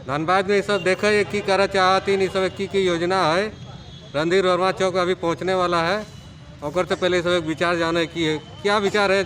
धनबाद में ये सब देखे ये की करे चाहती ये सब की योजना है। रणधीर वर्मा चौक अभी पहुंचने वाला है, और से पहले सब एक विचार जाने की है, क्या विचार है?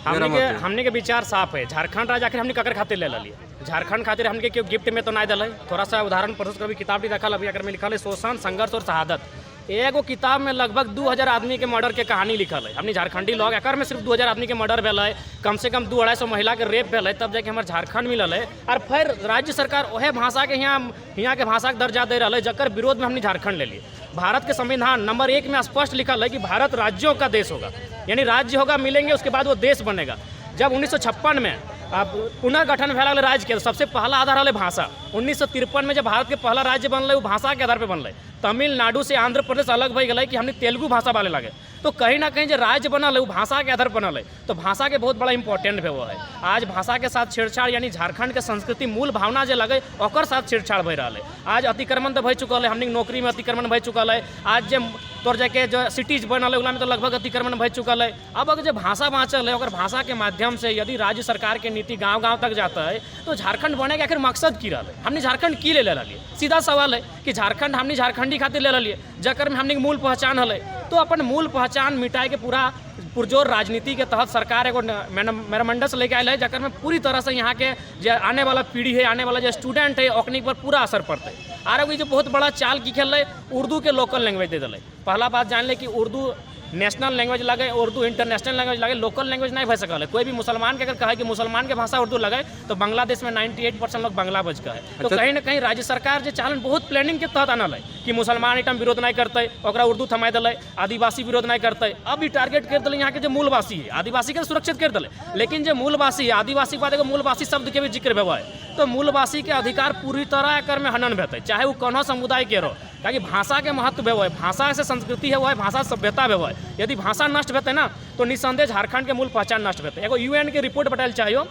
हमने के विचार साफ है। झारखंड राज्य आखिर हमने ककर खातिर ले लिए, झारखंड खातिर हमने के गिफ्ट में तो नहीं दिल। थोड़ा सा उदाहरण प्रस्तुत कर किताब भी रखल अभी अगर में लिखल है शोषण संघर्ष और शहादत। एगो किताब में लगभग 2000 आदमी के मर्डर के कहानी लिखल है। हमने झारखंडी लोग एक में सिर्फ 2000 आदमी के मर्डर भेल है, कम से कम 200-250 महिला के रेप भेल है, तब जाके हमारे झारखंड मिलल है। और फिर राज्य सरकार वह भाषा के यहाँ के भाषा के दर्जा दे रहा है, जकर विरोध में हमने झारखंड ले लिए। भारत के संविधान नंबर 1 में स्पष्ट लिखल है कि भारत राज्यों का देश होगा, यानी राज्य होगा मिलेंगे उसके बाद वो देश बनेगा। जब 1956 में अब पुनर्गठन भेल राज्य के सबसे पहला आधार है भाषा। 1953 में जब भारत के पहला राज्य बनल वो भाषा के आधार पर बनल। तमिलनाडु से आंध्र प्रदेश अलग भई गए कि हमने तेलुगु भाषा वाले लगे, तो कहीं ना कहीं जो राज्य बनल है वो भाषा के आधार पर बनल है। तो भाषा के बहुत बड़ा इंपॉर्टेंट है वो है। आज भाषा के साथ छेड़छाड़ यानी झारखंड के संस्कृति मूल भावना जो लगे और साथ छेड़छाड़ भई रहा है। आज अतिक्रमण तो भई चुकल है, हमने नौकरी में अतिक्रमण भई चुकल है। आज जो तोर जाके जो सिटीज बनल है में तो लगभग अतिक्रमण भई चुकल है। अब अगर जो भाषा बाँचल है और भाषा के माध्यम से यदि राज्य सरकार के नीति गाँव तक जाता है तो झारखंड बने के आखिर मकसद की रहा है? हमने झारखंड की ले लिए? सीधा सवाल है कि झारखंड हमने झारखंडी खातिर ले लिए, जकर में हमने मूल पहचान है। तो अपन मूल पहचान मिटाए के पूरा पुरजोर राजनीति के तहत सरकार एगो मेरामंडस लेके आयल है, जकर में पूरी तरह से यहाँ के जो आने वाला पीढ़ी है, आने वाला जो स्टूडेंट है ओकनी पर पूरा असर पड़ता है। और जो बहुत बड़ा चाल की खेल है उर्दू के लोकल लैंग्वेज दे दिले। पहला बात जान ले कि उर्दू नेशनल लैंग्वेज लगे, उर्दू इंटरनेशनल लैंग्वेज लगे, लोकल लैंग्वेज नहीं भय सकल है। कोई भी मुसलमान के अगर कहे कि मुसलमान के भाषा उर्दू लगे तो बांग्लादेश में 98% लोग बांग्ला बज का है। तो कहीं ना कहीं राज्य सरकार जो चालन बहुत प्लानिंग के तहत आना है कि मुसलमान आइटम विरोध नहीं करते, उर्दू थमा दिले, आदिवासी विरोध नहीं करते। अब भी टारगेट कर दिले यहाँ के जो मूलवासी है, आदिवासी के सुरक्षित कर दिले, लेकिन जो मूलवासी है आदिवासी बाद मूलवासी शब्द के भी जिक्र हुआ है। तो मूलवासी के अधिकार पूरी तरह एक में हनन भेटे, चाहे वो कोनो समुदाय के रहो। ताकि भाषा के महत्व है, भाषा से संस्कृति है, भाषा सभ्यता है। यदि भाषा नष्ट होते ना तो निसंदेह झारखंड के मूल पहचान नष्ट होते। एगो यूएन के रिपोर्ट बताल चाहिए,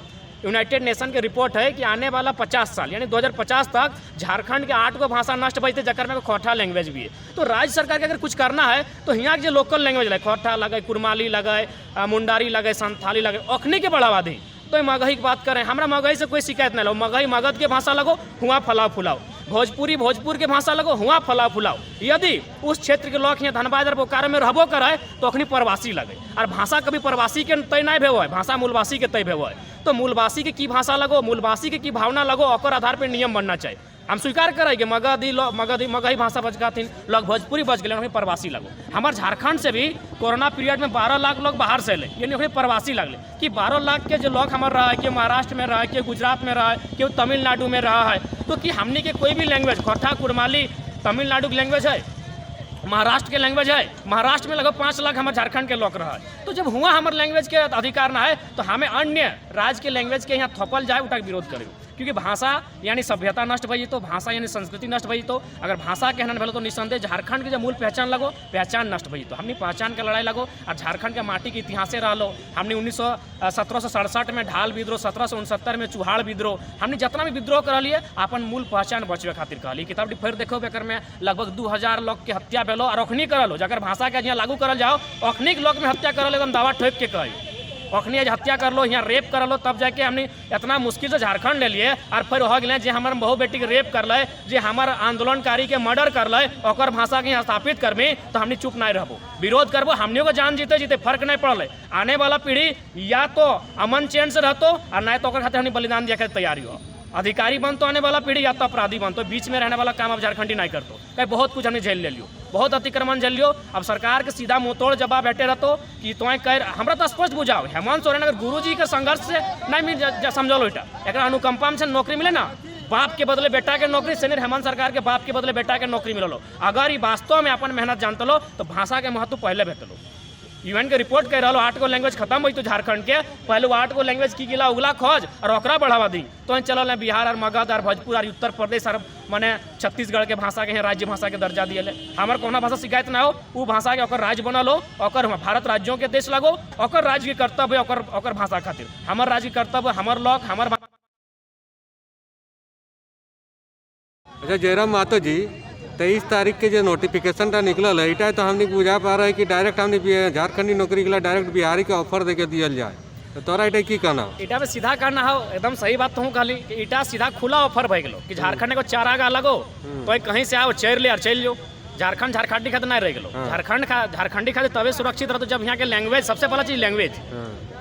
यूनाइटेड नेशन के रिपोर्ट है कि आने वाला 50 साल यानी 2050 तक झारखंड के 8 गो भाषा नष्ट बचते, जकर में खोटा लैंग्वेज भी है। तो राज्य सरकार के अगर कुछ करना है तो यहाँ के जो लोकल लैंग्वेज लगे, खोटा लगे, कुरमाली लगे, मुंडारी लगे, संथाली लगे, ओखनी के बढ़ावा दी। तो मगही की बात करें, हमारा मगही से कोई शिकायत नहीं लो। मगही मगध के भाषा लगो, हुआ फलाओ फुलाओ। भोजपुरी भोजपुर के भाषा लगो, हुआ फलाओ फुलाओ। यदि उस क्षेत्र के लोग यहाँ धनबाद और बोकारो में रहबो करे तो अखनी प्रवासी लगे। और भाषा कभी प्रवासी के तय नहीं भेव है, भाषा मूलवासी के तय भेव है। तो मूलवासी के की भाषा लगो, मूलवासी के की भावना लगो, और आधार पर नियम बनना चाहिए। हम स्वीकार करें कि मगही भाषा बच गाथिन, लोग भोजपुरी बच गए, प्रवासी लगो। हमारे झारखंड से भी कोरोना पीरियड में 12 लाख लोग बाहर से ले, यानी प्रवासी लगले। कि 12 लाख के जो लोग हमारे रहा है, कि महाराष्ट्र में रहा है, कि गुजरात में रहा है, कि तमिलनाडु में रहा है, तो कि हमने के कोई भी लैंग्वेज, खोटा कुरमाली तमिलनाडु की लैंग्वेज है, महाराष्ट्र के लैंग्वेज है। महाराष्ट्र में लगभग 5 लाख हमारे झारखंड के लोग रहा है। तो जब हुआ हमारे लैंग्वेज के अधिकार ना है तो हमें अन्य राज्य के लैंग्वेज के यहाँ थोपल जाए, उठा विरोध करें। क्योंकि भाषा यानी सभ्यता नष्ट भई तो, भाषा यानी संस्कृति नष्ट भई तो, अगर भाषा के हनन भेलो तो निसंदेह झारखंड के जो मूल पहचान लगो, पहचान नष्ट भई तो। हमने पहचान के लड़ाई लगो और झारखंड के माटी के इतिहासे रहो। हमने 1767 में ढाल विद्रोह, 1769 में चुहाड़ विद्रोह, हमने जितना भी विद्रोह कर लिए अपन मूल पहचान बचवे खातिर कहली। किताब फिर देखो बेकर में लगभग 2000 लोग के हत्या भेलो और अखनी करलो। जगर भाषा के यहाँ लागू करल जाओ, अखनी लोग में हत्या करल एकदम दावा ठोक के कही। अखनी आज हत्या कर लो, यहाँ रेप कर लो, तब जाके हमने इतना मुश्किल से झारखंड ले लिए। और फिर हो गए जे हमारे बहु बेटी के रेप कर ले, जे हमारे आंदोलनकारी के मर्डर कर ले, और भाषा के यहाँ स्थापित करबे तो हमने चुप नहीं रहबो, विरोध करबो। हमने को जान जीते जीते फर्क नहीं पड़ल। आने वाला पीढ़ी या तो अमन चैन से रहतो और नहीं तो खाते हमने बलिदान दिया के तैयारी हो। अधिकारी बनतो आने वाला पीढ़ी या तो अपराधी बनतो, बीच में रहने वाला काम अब झारखंडी नहीं करतो। कहीं बहुत कुछ हमने झेल ले लियो, बहुत अतिक्रमण झेल लियो। अब सरकार के सीधा मुंहतोड़ जवाब बैठे रहतो कि तुम्हें कह हमरा तो स्पष्ट बुझाओ। हेमंत सोरेन अगर गुरुजी के संघर्ष से नहीं समझलो, एक अनुकंपा में से नौकरी मिले ना, बाप के बदले बेटा के नौकरी, सेनियर हेमंत सरकार के बाप के बदले बेटा के नौकरी मिलो। अगर ये वास्तव में अपन मेहनत जानते लो तो भाषा के महत्व पहले भेटलो। यूएन के रिपोर्ट कह रहा 8 गो लैंग्वेज खत्म हुई तो झारखंड के पहले 8 गो लैंग्वेज की गिला उगला खोज और ओकरा बढ़ावा दी। तो चल बिहार और मगध और भोजपुर और उत्तर प्रदेश और मैंने छत्तीसगढ़ के भाषा के राज्य भाषा के दर्जा दिए। हमारे कोनो भाषा शिकायत ना हो, वो भाषा के ओकर राज्य बना लो, ओकर भारत राज्यों के देश लगो, ओकर राज्य के कर्तव्य ओकर भाषा खातिर। हमार राज्य के कर्तव्य, हमार लोग, हमार। अच्छा जयराम महतो जी, 23 तारीख के जो नोटिफिकेशन निकल है तो हमने बुझा पा रहा है कि डायरेक्ट हमने झारखंडी नौकरी के लिए डायरेक्ट बिहारी के ऑफर दे के दिया जाए। तो तोरा इटे की कहना? ईटा पे सीधा करना हो, एकदम सही बात तो कहली कि ईटा सीधा खुला ऑफर भय गेलो कि झारखंड को चारा गा लगो तो कहीं से आओ चेर ले और चल जो। झारखंड झारखंडी खातिर नहीं रह गेलो। झारखंडी खातिर तबे सुरक्षित रहते जब यहाँ के लैंग्वेज, सबसे पहला चीज लैंग्वेज,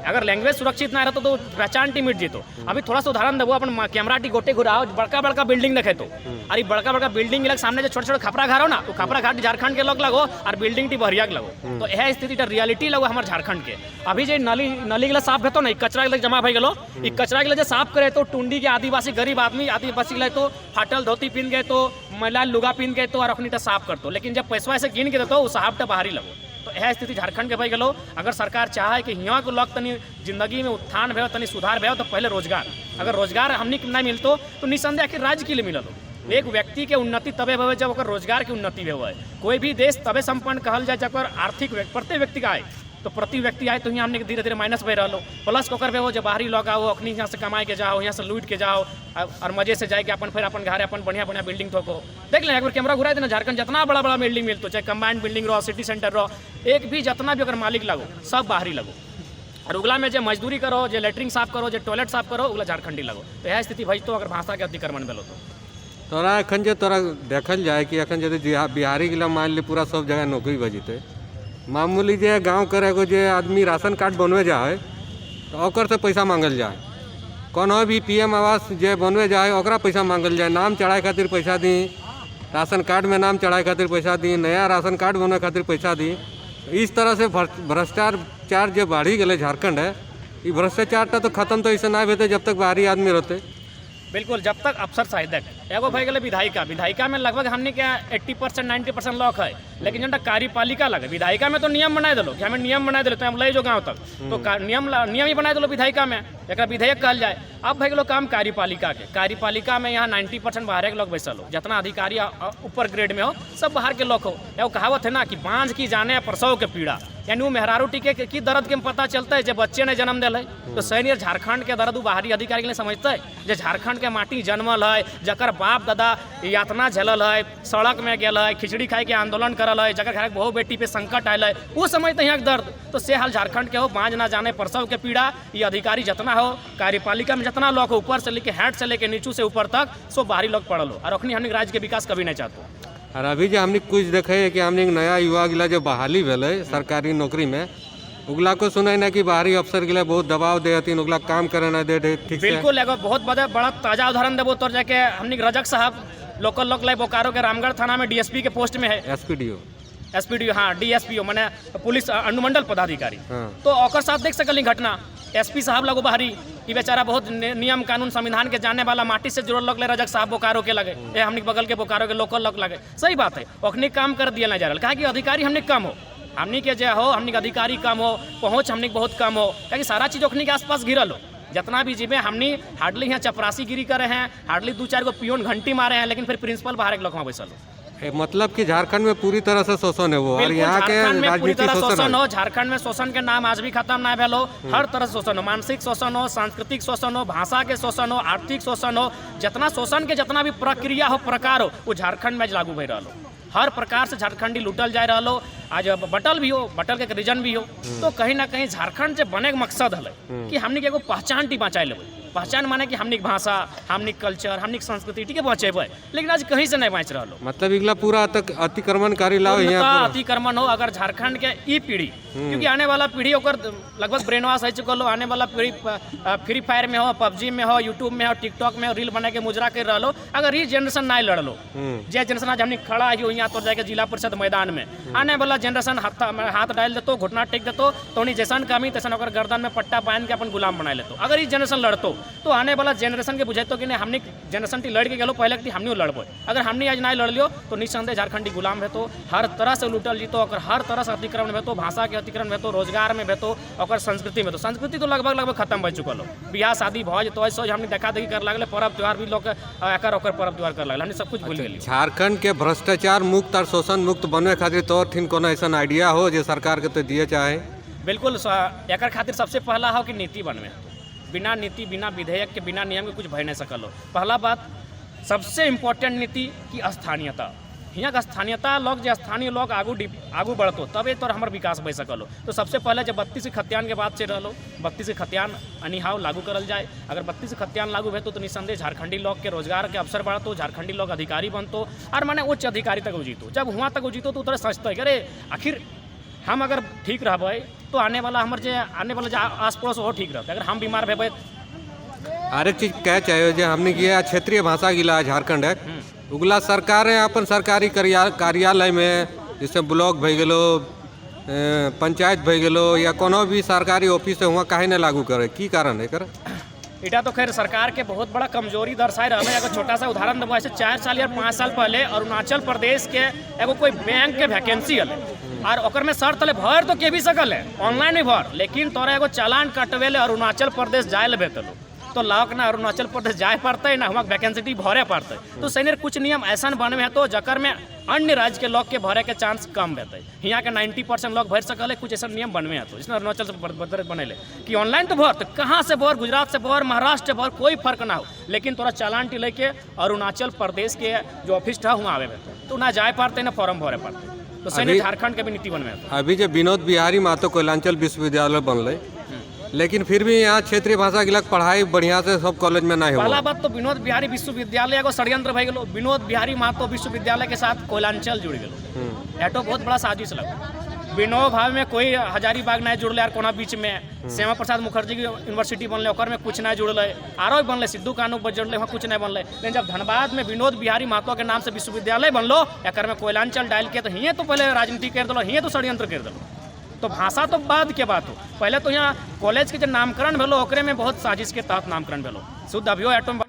अगर लैंग्वेज सुरक्षित ना रहता तो पहचान टी मिट जीतो। अभी थोड़ा सा उदाहरण देवो, अपन कैमरा टी गोटे घुराओ, बड़का बड़का बिल्डिंग देखे तो अरे बड़का बड़का बिल्डिंग लग सामने जो छोटे छोटे खपरा घर हो ना, तो खपरा घाट झारखंड के लोग लगो और बिल्डिंग टी बहरिया के लगो। तो यह स्थिति रियलिटी लगो हमारे झारखंड के। अभी जो नली गिला साफ करते ना, कचरा गिला जमा भई गेलो, कचरा गिला साफ करे तो टुंडी के आदिवासी गरीब आदमी आदिवासी गए तो फाटल धोती पहन गए तो महिला लुगा पहन गए तो और अखनी साफ करते, लेकिन जब पैसा ऐसे गिन के देते वो साहब बाहरी लगो। तो यह स्थिति झारखंड के भाई गेलो। अगर सरकार चाहे कि यहाँ के लोग तनी जिंदगी में उत्थान भे, तनी सुधार भे, तो पहले रोजगार, अगर रोजगार हमनी के नहीं मिलतो तो निसंदेह कि राज्य के लिए मिलल। एक व्यक्ति के उन्नति तबे भवे जब ओकर रोजगार की उन्नति भवे। कोई भी देश तबे संपन्न कहल जाए जब आर्थिक प्रत्येक व्यक्ति का आए, तो प्रति व्यक्ति आए तो यहाँ हमने धीरे धीरे माइनस भय रहा। प्लस ओकर भे जब बाहरी लोग आओ, अखनी यहाँ से कमाए के जाओ, यहाँ से लूट के जाओ और मजे से जाए कि अपन फिर अपन घर अपन बढ़िया बढ़िया बिल्डिंग ठोको। देख लें एक बार कैमरा घुरा देना, झारखंड जितना बड़ा बड़ा बिल्डिंग मिलतो, चाहे कंबाइंड बिल्डिंग रहो, सिटी सेंटर रहो, एक भी जितना भी अगर मालिक लगो सब बाहरी लगो। और उगला में जो मजदूरी करो, जो लेटरिन साफ करो, जो टॉयलेट साफ करो, उगला झारखंडी लगो। तो यह स्थिति भई तो अगर भाषा के अतिक्रमण भेलो तो तोरा एखन जो तोरा देखल जाए कि एखन यदि बिहारी गिला मान ली पूरा सब जगह नौकरी बजीते, मामूली जो गाँव करे को जो आदमी राशन कार्ड बनवे जाए तो ओकर से पैसा मांगल जाए, कोनो भी PM आवास जो बनवे जाए ओकरा पैसा मांगल जाए, नाम चढ़ाए खातिर पैसा दी, राशन कार्ड में नाम चढ़ाए खातिर पैसा दी, नया राशन कार्ड बनवे खातिर पैसा दी। इस तरह से भ्रष्टाचार जो बढ़ी गए झारखंड है, ये भ्रष्टाचार तो खत्म तो ऐसे ना होते जब तक बाहरी आदमी रहते। बिल्कुल, जब तक अफसर साहित्यक एगो भई गेले विधायिका में लगभग हमने क्या 80% 90% लॉक है, लेकिन जब कार्यपालिका लगे विधायिका में तो नियम बनाए दिलो कि हमें नियम बनाए दिलो तो हम ले जो गाँव तक तो नियम ही बनाए दिलो विधायिका में, एक विधेयक कहल जाए। अब भई गेलो काम कार्यपालिका के। कार्यपालिका में यहाँ 90% बाहर के लोग बैसल हो, जितना अधिकारी ऊपर ग्रेड में हो सब बाहर के लोग हो। एगो कहावत है ना कि बांझ की जाने प्रसव के पीड़ा, यानी वो मेहरारू टीके की दर्द के पता चलता है जब बच्चे ने जन्म दिल है। तो सैनियर झारखंड के दर्द बाहरी अधिकारी के लिए समझते है, जो झारखंड के माटी जन्मल है, जकर बाप दादा यातना झेलल है, सड़क में गेल है, खिचड़ी खाए के आंदोलन करल है, जकर घर बहु बेटी पे संकट आयल है, वो समझते यहाँ के दर्द। तो से हाल झारखंड के हो, बांझ ना जाने प्रसव के पीड़ा। ये अधिकारी जितना हो, कार्यपालिका में जितना लोग हो, ऊपर से लेके हेड से लेके नीचू से ऊपर तक सब बाहरी लोग पड़ल हो, और अखनी हमने राज्य के विकास कभी नहीं चाहते। और अभी जो हमने कुछ देखे है कि हमने नया युवा गिला जो बहाली भेले सरकारी नौकरी में, उगला को सुना ना कि बाहरी अफसर गिला बहुत दबाव दे हथिन, उगला काम करे ना दे ठीक से। बिल्कुल, एगो बहुत बड़ा ताजा उदाहरण देबो तो जाके हमने रजक साहब लोकल लोक लाइव बोकारो के रामगढ़ थाना में DSP के पोस्ट में है। SPDO हाँ DSPO मैंने पुलिस अनुमंडल पदाधिकारी। तो ओकर साथ देख सकली घटना, SP साहब लगो बाहरी कि बेचारा बहुत नियम कानून संविधान के जानने वाला माटी से जुड़ल लोग ले रजक साहब बोकारो के लगे, ये हमने बगल के बोकारो के लोकल लोग लगे। सही बात है, ओखनी काम कर दिया ना जा रहा, कहा कि अधिकारी हमने कम हो, हमने के जो हो हमने अधिकारी कम हो, पहुँच हमने बहुत कम हो, क्या सारा चीज़ ओखनी के आसपास घिरल हो। जितना भी जीवे हमने हार्डली यहाँ चपरासी गिरी करे हैं, हार्डली 2-4 गो पियोन घंटी मारे हैं, लेकिन फिर प्रिंसिपल बाहर के लोग वहाँ बैसल हो। मतलब कि झारखंड में पूरी तरह से शोषण है वो, और यहाँ के राजनीतिक शोषण हो। झारखंड में शोषण के नाम आज भी खत्म ना भेल हो। हर तरह से शोषण हो, मानसिक शोषण हो, सांस्कृतिक शोषण हो, भाषा के शोषण हो, आर्थिक शोषण हो, जितना शोषण के जितना भी प्रक्रिया हो प्रकार हो वो झारखंड में लागू भई रहा हो। हर प्रकार से झारखंडी लूटल जा रहा हो, आज बटल भी हो, बटल के रीजन भी हो। तो कहीं ना कहीं झारखंड से बने के मकसद है कि हमने एगो पहचान टी बचाए लेबै। पहचान माने कि हमनी भाषा, हमनी कल्चर, हमनी संस्कृति टी के बचेबै, लेकिन आज कहीं से नहीं बच रहा हो। मतलब इगला पूरा तक अतिक्रमणकारी लाओ यहाँ अतिक्रमण हो। अगर झारखंड के ई पीढ़ी, क्योंकि आने वाला पीढ़ी ओकर लगभग ब्रेन वॉश हो चुकल हो, आने वाला पीढ़ी फ्री फायर में हो, PUBG में हो, यूट्यूब में हो, टिकटॉक में हो, रील बना के मुजरा कर रहा हो। अगर ये जनरेशन नहीं लड़लो, जे जनरेशन आज हमने खड़ा हो यहाँ तो जाके जिला परिषद मैदान में, आने वाला जनरेशन हाथ डाल देतो, घुटना टेक देतो, तो जैसन कमी तैसन गर्दन में पट्टा बांध के अपन गुलाम बना लेतो। अगर ये जनरेशन लड़तो तो आने वाला जनरेशन के बुझे तो कि नहीं हमने जनरेशन टी लड़ के गलो पहले कि हमने लड़बो। अगर हमने आज नहीं लड़ लियो तो निसंदेह झारखंडी गुलाम है, तो हर तरह से लूटल जीतो, अगर हर तरह से अतिक्रमण है, तो भाषा के अतिक्रमण है, तो रोजगार में है, तो और संस्कृति में, तो संस्कृति तो लगभग खत्म हो चुकल हो। बियाह शादी भज तो ऐसे हमने देखा देखी कर लगल, पर्व त्यौहार भी लोग एकर पर्व त्यौहार कर लगल, हमने सब कुछ भूल गेली। झारखंड के भ्रष्टाचार मुक्त और शोषण मुक्त बनने खातिर तो ठिन कोनो ऐसा आइडिया हो जो सरकार के तो दिए चाहे? बिल्कुल, एकर खातिर सबसे पहला हो कि नीति बनवे। बिना नीति, बिना विधेयक के, बिना नियम के कुछ भय नहीं सकल हो। पहला बात सबसे इम्पोर्टेंट नीति की स्थानीयता, हियाँ के स्थानीयता लोग जो स्थानीय लोग आगू बढ़तो तबे तो हमार विकास भई सकलो। तो सबसे पहले जब 32 खतियान के बात से रहो 32 खतियान अनिहाव लागू करल जाए। अगर 32 खतियान लागू भेतो तो निसंदेह झारखंडी लोग के रोजगार के अवसर बढ़तो, झारखंडी लोग अधिकारी बनतो और माने उच्च अधिकारी तक जीतो। जब वहाँ तक जीतो तो उतरे सोचते है अरे आखिर हम अगर ठीक रहबै तो आने वाला जो आस पड़ोस वो ठीक रहते। अगर हम बीमार भेबै हर एक चीज कह चाहिए जो हमने किया क्षेत्रीय भाषा गिला झारखंड है उगला सरकार है अपन सरकारी कार्यालय में जैसे ब्लॉक भई गेलो पंचायत भई गेलो या कोनो भी सरकारी ऑफिस है वहाँ काहे न लागू करे की कारण है कर इटा तो खैर सरकार के बहुत बड़ा कमजोरी दर्शाए रहा है। एगो छोटा सा उदाहरण देबो, ऐसे 4 साल या 5 साल पहले अरुणाचल प्रदेश के एगो कोई बैंक के वैकेंसी हले और ओकर में शर्त ले भर तो के भी सकल है ऑनलाइन ही भर, लेकिन तोरा एगो चालान कटवे ले अरुणाचल प्रदेश जाए ले बेतलो तो लाओ ना अरुणाचल प्रदेश जाए पड़ते ना वहाँ वैकेंसिटी भरे पड़ते। तो सही कुछ नियम ऐसा बनवे है तो जकर में अन्य राज्य के लोग के भरे के चांस कम रहते हैं। यहाँ के 90% लोग भर सकल है, कुछ ऐसा नियम बनवे है तो इसमें अरुणाचल से बनेले कि ऑनलाइन तो भर तो कहाँ से भर, गुजरात से भर, महाराष्ट्र से भर, कोई फर्क ना हो, लेकिन तोरा चालान टी लेके अरुणाचल प्रदेश के जो ऑफिस था वहाँ आवे तो ना जाए पाते ना फॉर्म भरे पाते। तो सही झारखंड के भी नीति बनवे अभी जो विनोद बिहारी महतो कोयलांचल विश्वविद्यालय बनल लेकिन फिर भी यहाँ क्षेत्रीय भाषा के पढ़ाई बढ़िया से सब कॉलेज में नहीं हो। पहला बात तो विनोद बिहारी विश्वविद्यालय एगो षड्यंत्र भई गेलो। विनोद बिहारी महतो विश्वविद्यालय के साथ कोयलांचल जुड़ गेलो, एटो बहुत बड़ा साजिश लगा। विनोद भाव में कोई हजारीबाग नहीं जुड़ले, कोना बीच में श्यामा प्रसाद मुखर्जी की यूनिवर्सिटी बनले ओकर में कुछ नहीं जुड़ले, आरो बनले सिद्धू कानू जुड़ले वहाँ कुछ नहीं बनले। लेकिन जब धनबाद में विनोद बिहारी महतो के नाम से विश्वविद्यालय बनलो एकर में कोयलांचल डाल के तो हिये तो पहले राजनीति कर दिलो, हिये तो षड्यंत्र कर दिलो। तो भाषा तो बाद के बात हो, पहले तो यहाँ कॉलेज के जो नामकरण भेलो ओकरे में बहुत साजिश के तहत नामकरण भेलो। शुद्ध अभियो एटम